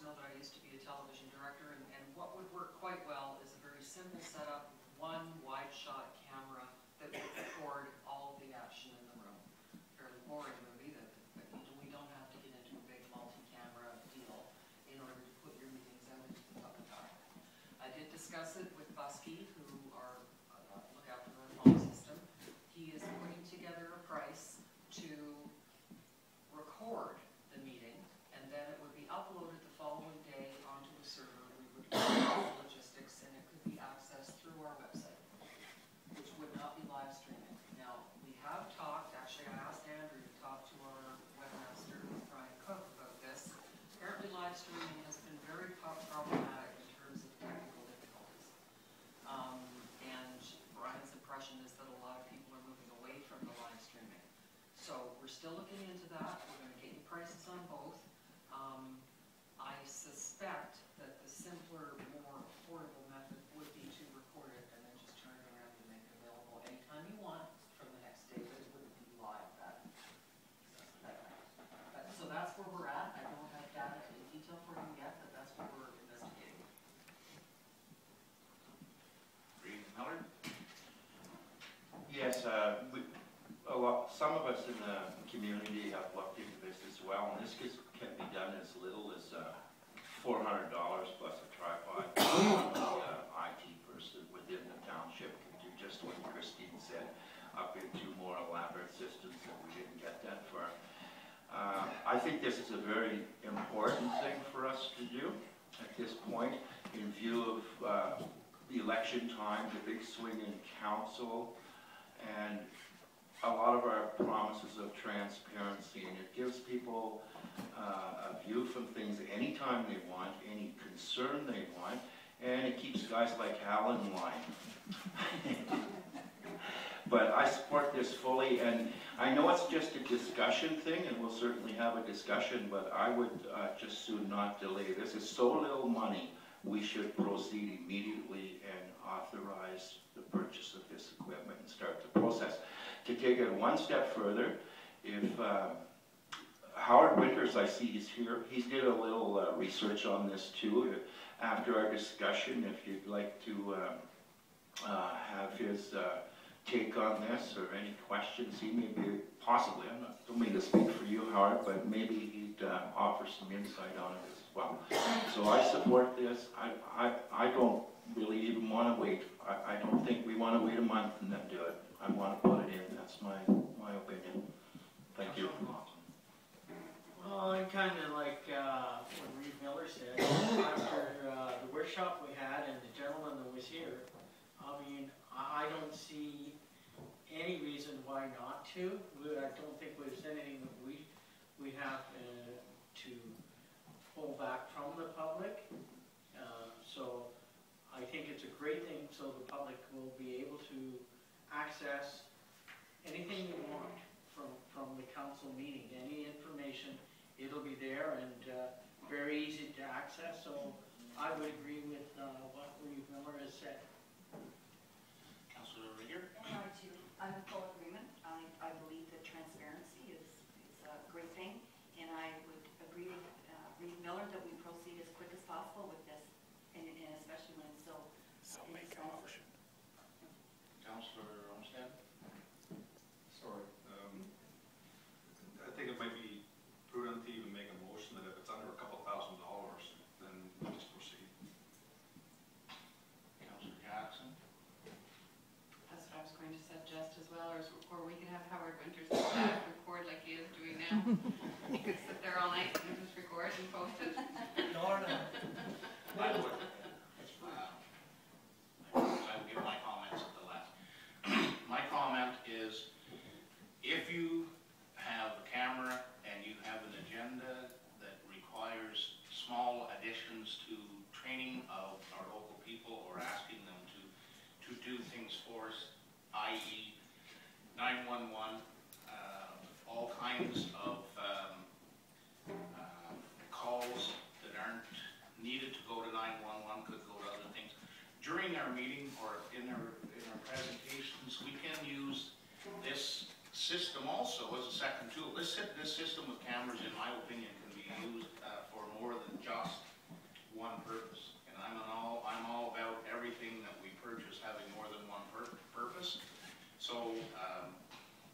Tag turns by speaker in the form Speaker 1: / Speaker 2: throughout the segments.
Speaker 1: know that I used to be a television director, and what would work quite well is a very simple setup, one wide shot camera that would record all of the action in the room. Fairly boring movie that we don't have to get into a big multi-camera deal in order to put your meetings out into the public eye. I did discuss it with Busky, who are look after our phone system. He is putting together a price to record the meeting, and then it would be uploaded the following day onto a server. We would control the logistics, and it could be accessed through our website, which would not be live streaming. Now, we have talked, actually I asked Andrew to talk to our webmaster, Brian Cook, about this. Apparently live streaming has been very problematic in terms of technical difficulties. And Brian's impression is that a lot of people are moving away from the live streaming. So we're still looking into that. We're going to get you prices on both. I suspect that the simpler, more affordable method would be to record it and then just turn it around and make it available anytime you want from the next day, but it wouldn't be live so that's where we're at. I don't have data in detail for you yet, but that's what we're investigating.
Speaker 2: Reed Miller?
Speaker 3: Yes, some of us in the community have looked into this as well, and this can be done as little as $400 plus a tripod. The IT person within the township can do just what Christine said, up into more elaborate systems that we didn't get that far. I think this is a very important thing for us to do at this point in view of the election time, the big swing in council, and a lot of our promises of transparency, and it gives people a view from things anytime they want, any concern they want, and it keeps guys like Hal in line. But I support this fully, and I know it's just a discussion thing, and we'll certainly have a discussion, but I would just soon not delay. This is so little money, we should proceed immediately and authorize the purchase of this equipment and start the process. To take it one step further, if Howard Winters, I see he's here, he's did a little research on this too. After our discussion, if you'd like to have his take on this or any questions, he may be, possibly, don't mean to speak for you, Howard, but maybe he'd offer some insight on it as well. So I support this. I don't really even want to wait. I don't think we want to wait a month and then do it. I want to put it in. That's my opinion. Thank you.
Speaker 4: Well, I'm kind of like what Reed Miller said. After the workshop we had and the gentleman that was here, I mean, I don't see any reason why not to. I don't think there's anything that we have to pull back from the public. So I think it's a great thing, so the public will be able to access anything you want from the council meeting. Any information, it'll be there and very easy to access. So I would agree with what Reed Miller has said.
Speaker 2: Councillor Rigger?
Speaker 5: I'm in full agreement. I believe that transparency is a great thing, and I would agree with Reed Miller that we proceed as quick as possible with this, and especially when it's so expensive.
Speaker 2: Councillor Olmsted?
Speaker 6: Sorry. I think it might be prudent to even make a motion that if it's under a couple $1,000, then we just proceed.
Speaker 2: Councillor Jackson?
Speaker 7: That's what I was going to suggest as well, or we could have Howard Winters record like he is doing now. He could sit there all night and just record and post it.
Speaker 4: No.
Speaker 2: I would. I will give my comments at the last. My comment is, if you have a camera and you have an agenda that requires small additions to training of our local people or asking them to do things for us, i.e. 911, all kinds of calls that aren't needed to go to 911 could go to other things. During our meeting or in our presentations, we can use this system also as a second tool. This system with cameras, in my opinion, can be used for more than just one purpose. And I'm all about everything that we purchase having more than one purpose. So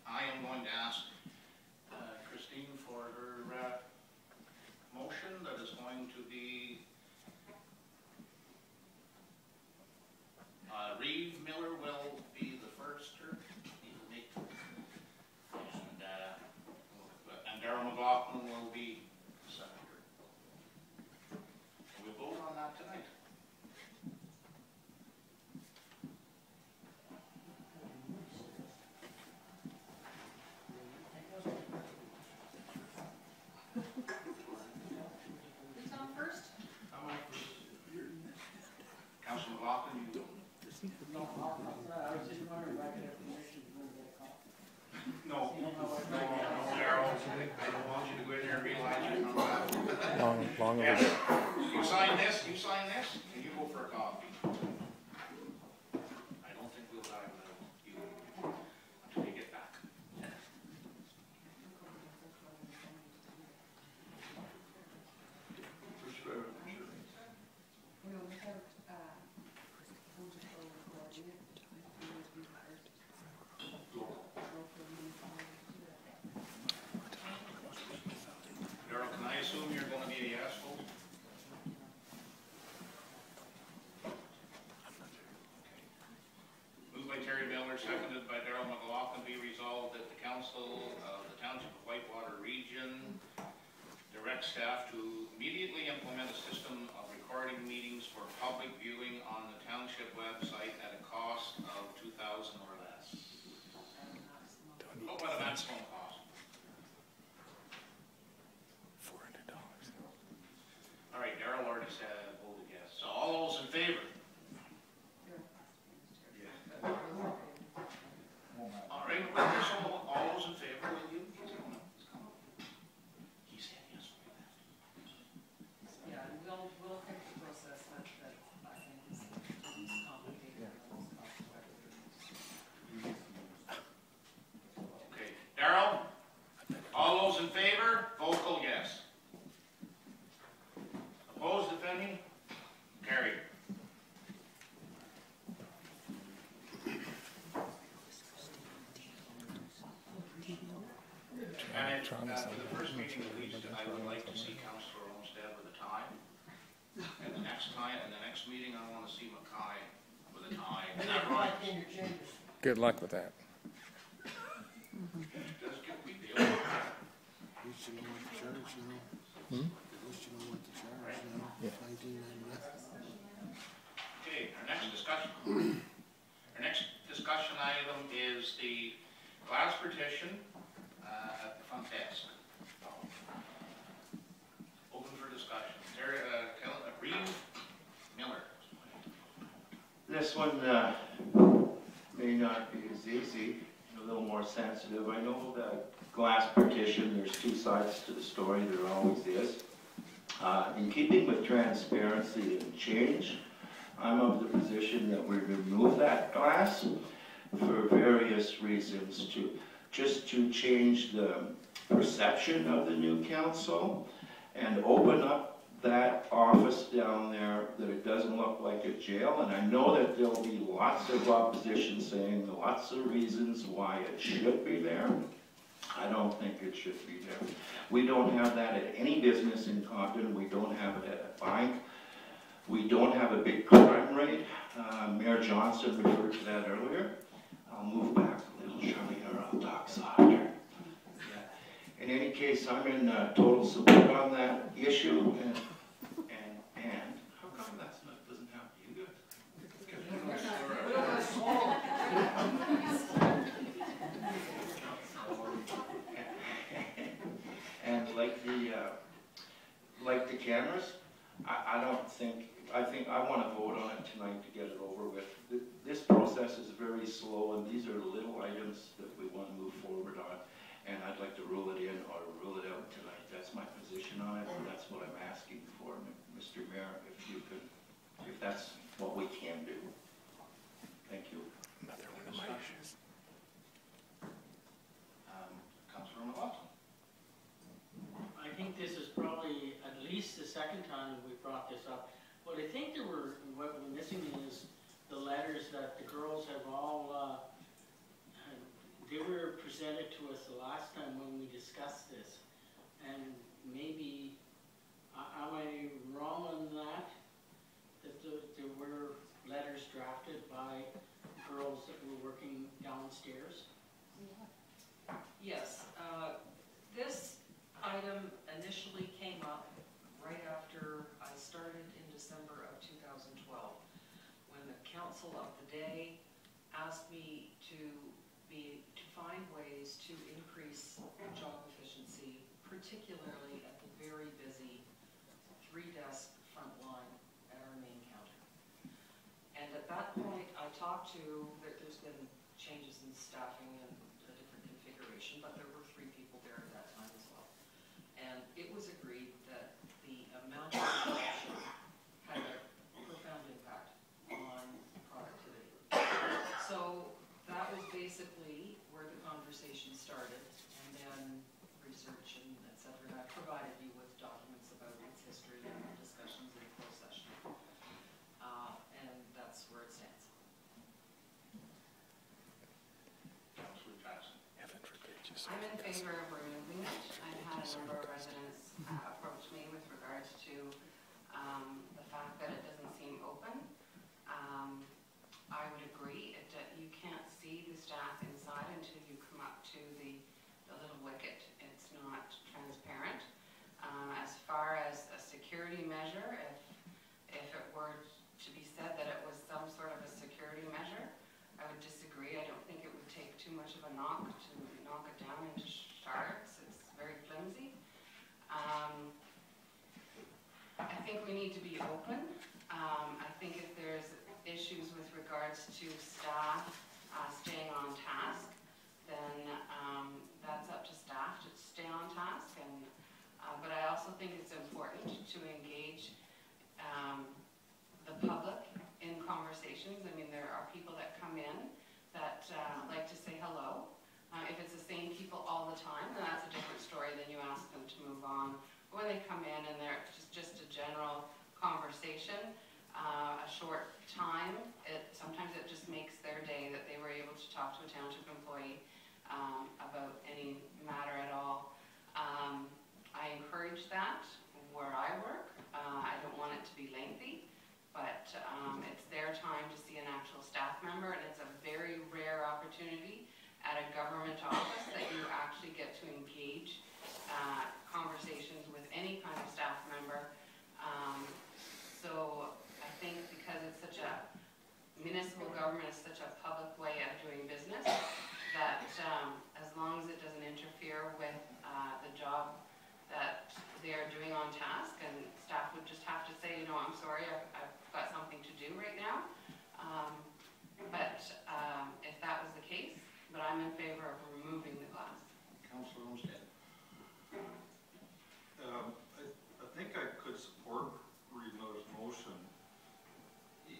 Speaker 2: I am going to ask Christine for her motion that is going to be Reeve Miller will be the first, and Darryl McLaughlin will be the seconder. We'll vote on that tonight.
Speaker 1: Who's on first?
Speaker 6: I'm on first.
Speaker 2: Councilor McLaughlin, you don't.
Speaker 4: No, I was just wondering if I could have permission to go get a coffee.
Speaker 2: No, Darryl, I don't want you to go in there and realize you're not allowed.
Speaker 8: Long
Speaker 2: Yeah.
Speaker 8: overdue.
Speaker 2: You sign this, and you go for a coffee. I don't think we'll die without you until you get back. Darryl, can I assume you're going to be a yes vote? Moved by Terry Miller, seconded by Darryl McLaughlin, be resolved that the Council of the Township of Whitewater Region direct staff to immediately implement a system of recording meetings for public viewing on the township website at a cost of $2,000 or less. Oh, what a maximum cost.
Speaker 8: $400.
Speaker 2: All right, Darryl already said voted yes. So all those in favor? All right, so all those in favor, will you? He said yes.
Speaker 1: Yeah, and we'll pick the process that I think is the least complicated and the most cost-effective.
Speaker 2: Okay, Darryl? All those in favor, vocal yes. Opposed, if any? Carried. And for the first meeting at least, I would like to see Councillor Olmsted with a tie. And the next meeting, I want to see Mackay with a tie. Is that right?
Speaker 8: Good luck with that.
Speaker 2: Does get we deal.
Speaker 9: At least you know what the charge, you know. At least you know what the charge, you know.
Speaker 8: Yeah.
Speaker 9: 1999.
Speaker 2: Okay, our next discussion item is the glass partition at the front desk. Open for discussion. Reeve Miller.
Speaker 3: This one may not be as easy, a little more sensitive. I know that glass partition, there's two sides to the story, there always is. In keeping with transparency and change, I'm of the position that we remove that glass for various reasons, just to change the perception of the new council and open up that office down there, that it doesn't look like a jail. And I know that there'll be lots of opposition saying lots of reasons why it should be there. I don't think it should be there. We don't have that at any business in Compton. We don't have it at a bank. We don't have a big crime rate. Mayor Johnson referred to that earlier. I'll move back a little, Charlie, or I'll talk softer. Yeah. In any case, I'm in total support on that issue. And how come that doesn't happen to you guys? And like the cameras, I want to vote on it tonight to get it over with. This process is very slow, and these are little items that we want to move forward on. And I'd like to rule it in or rule it out tonight. That's my position on it, and that's what I'm asking for, Mr. Mayor, if that's what we can do. Thank you.
Speaker 8: Another one of my issues.
Speaker 2: Councillor McLaughlin.
Speaker 4: I think this is probably at least the second time that we brought this up. missing is the letters that the girls have all, they were presented to us the last time when we discussed this. And maybe, am I wrong on that? That there were letters drafted by girls that were working downstairs?
Speaker 1: Yes, this item initially came up right after I started in December of 2012, when the council of the day asked me to find ways to increase job efficiency, particularly at the very busy 3-desk front line at our main counter. And at that point, I talked to, there's been changes in staffing and a different configuration, but there were 3 people there at that time as well. And it was agreed that the amount of production had a profound impact on productivity. So that was basically where the conversation started, and then research and et cetera. And I provided you with documents about its history and discussions in closed session. And that's where it stands.
Speaker 2: Councillor Jackson.
Speaker 7: I'm in favor of removing it. I've had a number of residents approach me with regards to the fact that it doesn't seem open. I would agree, you can't see the staff inside until you come up to the little wicket. It's not transparent. As far as a security measure, if it were to be said that it was some sort of a security measure, I would disagree. I don't think it would take too much of a knock to knock it down into shards. It's very flimsy. I think we need to be open. I think if there's issues with regards to staff staying on task, then that's up to staff to stay on task. And but I also think it's important to engage the public in conversations. I mean, there are people that come in that like to say hello. If it's the same people all the time, then that's a different story. Then you ask them to move on. When they come in and they're just a general conversation, a short time, sometimes it just makes their day that they were able to talk to a township employee about any matter at all. I encourage that where I work. I don't want it to be lengthy, but it's their time to see an actual staff member, and it's a very rare opportunity at a government office that you actually get to engage conversations with any kind of staff member. So I think because it's such a, municipal government is such a public way of doing business, that as long as it doesn't interfere with the job that they're doing on task, and staff would just have to say, you know, I'm sorry, I've got something to do right now. But if that was the case, but I'm in favor of removing the glass.
Speaker 2: Councillor Olmsted.
Speaker 6: I think I could support Reid Miller's motion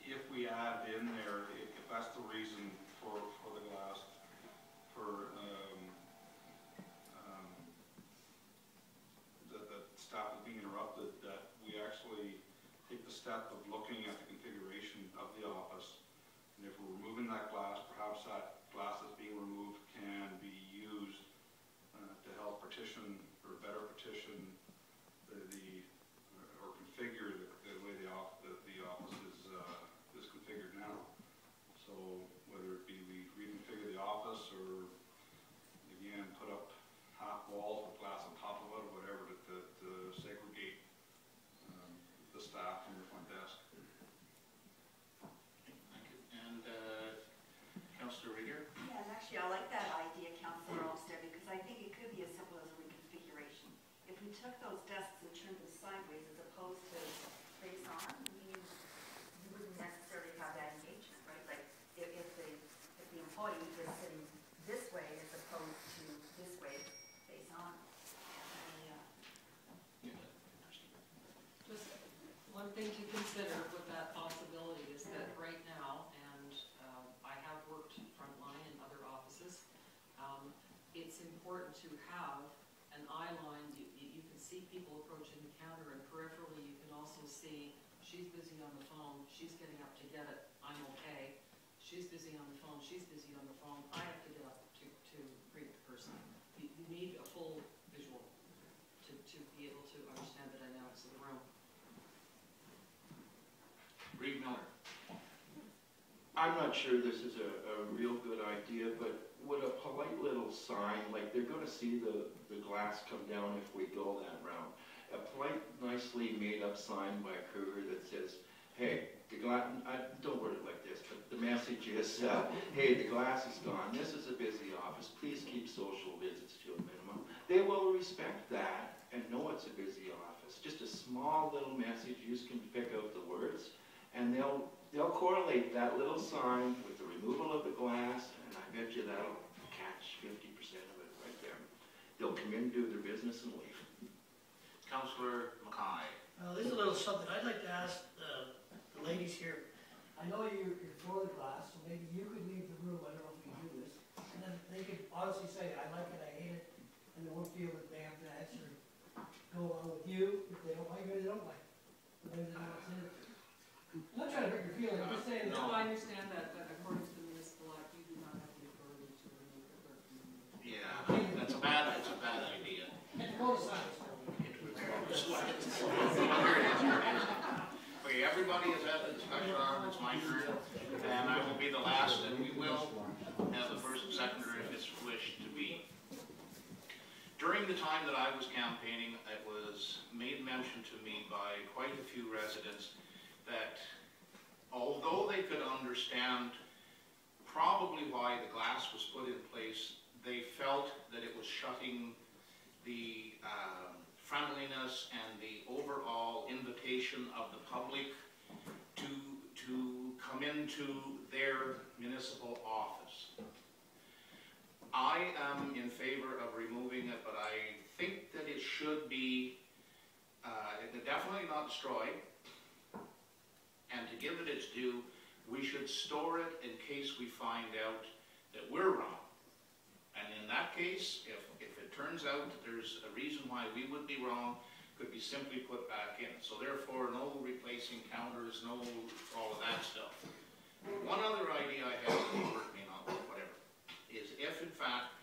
Speaker 6: if we add in there, if that's the reason for the glass, for that staff is being interrupted, that we actually take the step of looking at the configuration of the office, and if we're removing that glass, perhaps that glass that's being removed can be used to help partition or better partition or configure the way the office is configured now. So whether it be we reconfigure the office or again put up half walls with glass on top of it or whatever to segregate the staff from the front desk.
Speaker 2: Thank you. And Councillor Reader?
Speaker 5: Yeah, and actually, I like that idea, Councillor Olmsted, because I think it could be as simple as a reconfiguration. If we took those desks and turned them sideways as opposed to face on, you wouldn't necessarily have that engagement, right? Like, if the employee is sitting this way as opposed to this way, face on.
Speaker 1: Just one thing to consider with that possibility is that right now, and I have worked frontline in other offices, it's important to have an eye line. You can see people approaching the counter, and peripherally you can also see she's busy on the phone, she's getting up to get it, I'm okay. She's busy on the phone, she's busy on the phone, I have to get up to greet the person. You need a full visual to be able to understand the dynamics of the room.
Speaker 2: Reed Miller.
Speaker 3: I'm not sure this is a real good idea, but would a polite little sign, like they're gonna see the glass come down if we go that route. A polite, nicely made up sign by Kruger that says, hey, the glass, don't word it like this, but the message is, hey, the glass is gone. This is a busy office. Please keep social visits to a minimum. They will respect that and know it's a busy office. Just a small little message, you can pick out the words, and they'll correlate that little sign with the removal of the glass, and I bet you that'll catch 50% of it right there. They'll come in, do their business, and leave.
Speaker 2: Councillor Mackay.
Speaker 10: This is a little something I'd like to ask the ladies here. I know you're for the glass, so maybe you could leave the room, I don't know if you can do this, and then they could honestly say, I like it, I hate it, and they won't feel that they have to answer, go along with you, if they don't like it, they don't like it. But then they know what's in it. I'm not trying to hurt your feelings, I'm just saying.
Speaker 1: No, I understand that according to the municipal act, you do not have the authority to remove the clerk from the meeting.
Speaker 2: Yeah, that's a bad idea.
Speaker 10: And both sides.
Speaker 2: Okay, everybody has had the discussion on, it's my turn, and I will be the last, and we will have the first and seconder if it's wished to be. During the time that I was campaigning, it was made mention to me by quite a few residents that although they could understand probably why the glass was put in place, they felt that it was shutting the friendliness and the overall invitation of the public to come into their municipal office. I am in favor of removing it, but I think that it should be definitely not destroyed. And to give it its due, we should store it in case we find out that we're wrong. And in that case, if it turns out that there's a reason why we would be wrong, could be simply put back in. So therefore, no replacing counters, no all of that stuff. One other idea I have, may work, may not work, whatever, is if in fact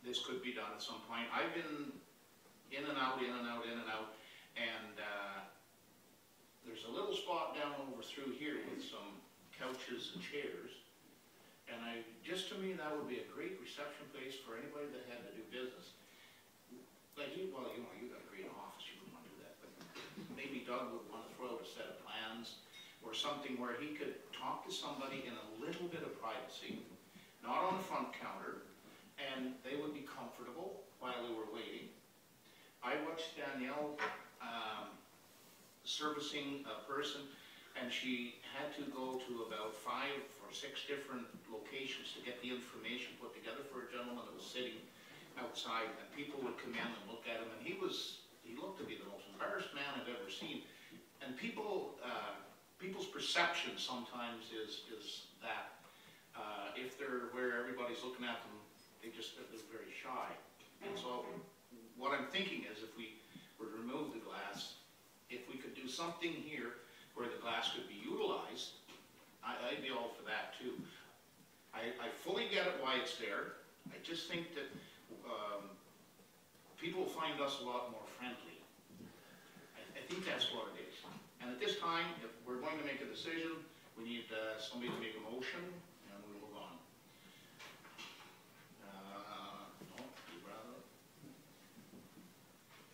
Speaker 2: this could be done at some point. I've been in and out, and there's a little spot down over through here with some couches and chairs. And just to me, that would be a great reception place for anybody that had to do business. Like you got a great office, you wouldn't want to do that, but maybe Doug would want to throw out a set of plans or something where he could talk to somebody in a little bit of privacy, not on the front counter, and they would be comfortable while they were waiting. I watched Danielle servicing a person, and she had to go to about 5 or 6 different locations to get the information put together for a gentleman that was sitting outside, and people would come in and look at him, and he looked to be the most embarrassed man I've ever seen. And people's perception sometimes is that if they're where everybody's looking at them, they're very shy. And so what I'm thinking is if we were to remove the glass, if we could do something here where the glass could be utilized, I'd be all for that too. I fully get it why it's there. I just think that people find us a lot more friendly. I think that's what it is. And at this time, if we're going to make a decision, we need somebody to make a motion, and we'll move on. No, you'd rather?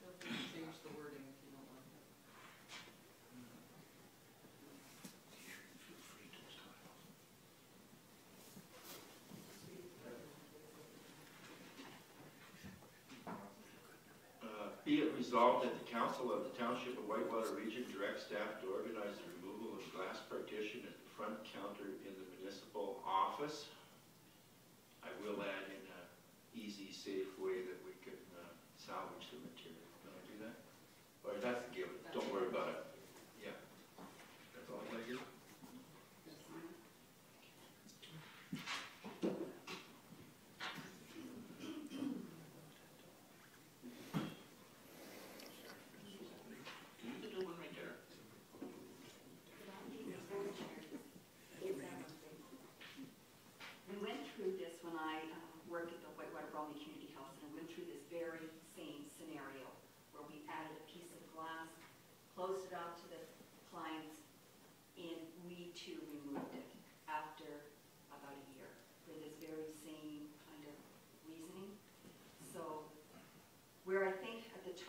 Speaker 1: Feel free to change the wording if you don't like it.
Speaker 2: Feel free to start off.
Speaker 3: Be it resolved that the Council of the Township of Whitewater Region directs staff to organize the removal of glass partition at the front counter in the municipal office. I will add in an easy, safe way that we can salvage the material. Can I do that? Or that's a given. Don't worry about it. Yeah. That's all I do.
Speaker 2: You could do one right there.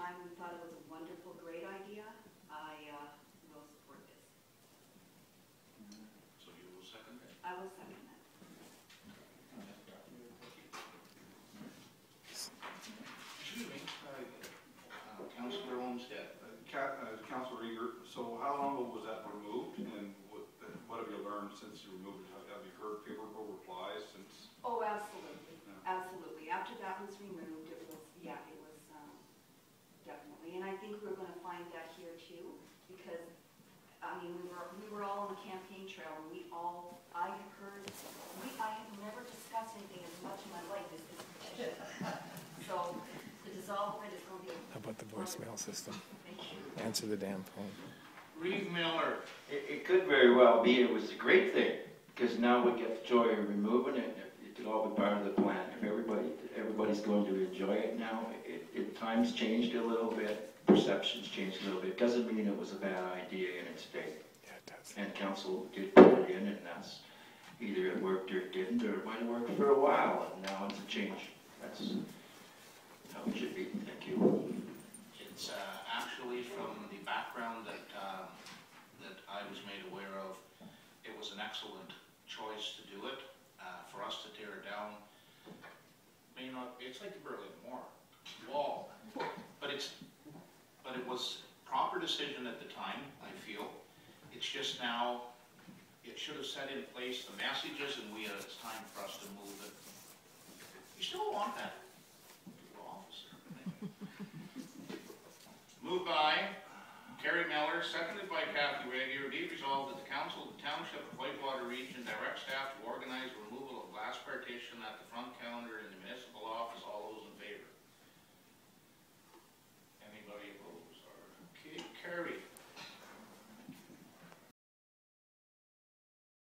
Speaker 5: time, we thought it was a wonderful, great idea. I will support this.
Speaker 2: So you will second it?
Speaker 5: I will second that.
Speaker 2: Excuse me, Councillor Olmsted.
Speaker 6: Councilor Eager, so how long ago was that removed, and what have you learned since you removed it? Have you heard favorable replies since?
Speaker 5: Oh, absolutely,
Speaker 6: Yeah.
Speaker 5: absolutely. After that was removed, it was, yeah, it was, definitely. And I think we're gonna find that here too, because, I mean, we were all on the campaign trail, and I have never discussed anything as much in my life as this petition. So, the dissolve of it is gonna be.
Speaker 8: How about the voicemail system?
Speaker 5: Thank you.
Speaker 8: Answer the damn phone.
Speaker 2: Reeve Miller.
Speaker 3: It could very well be it was a great thing, because now we get the joy of removing it. It could all be part of the plan. If everybody's going to enjoy it now, times changed a little bit, perceptions changed a little bit. Doesn't mean it was a bad idea in its day.
Speaker 8: Yeah, it does.
Speaker 3: And council did put it in, and that's either it worked or it didn't, or it might have worked for a while, and now it's a change. That's how it should be. Thank you.
Speaker 2: It's actually from the background that I was made aware of, it was an excellent choice to do it. For us to tear it down, may not, it's like the Berlin Wall, but it was proper decision at the time, I feel. It's just now, it should have set in place the messages, and it's time for us to move it. You still want that officer. Moved by Kerry Miller, seconded by Kathy Regier. Be resolved that the Council of the Township of Whitewater Region direct staff to organize removal of glass partition at the front counter in the Municipal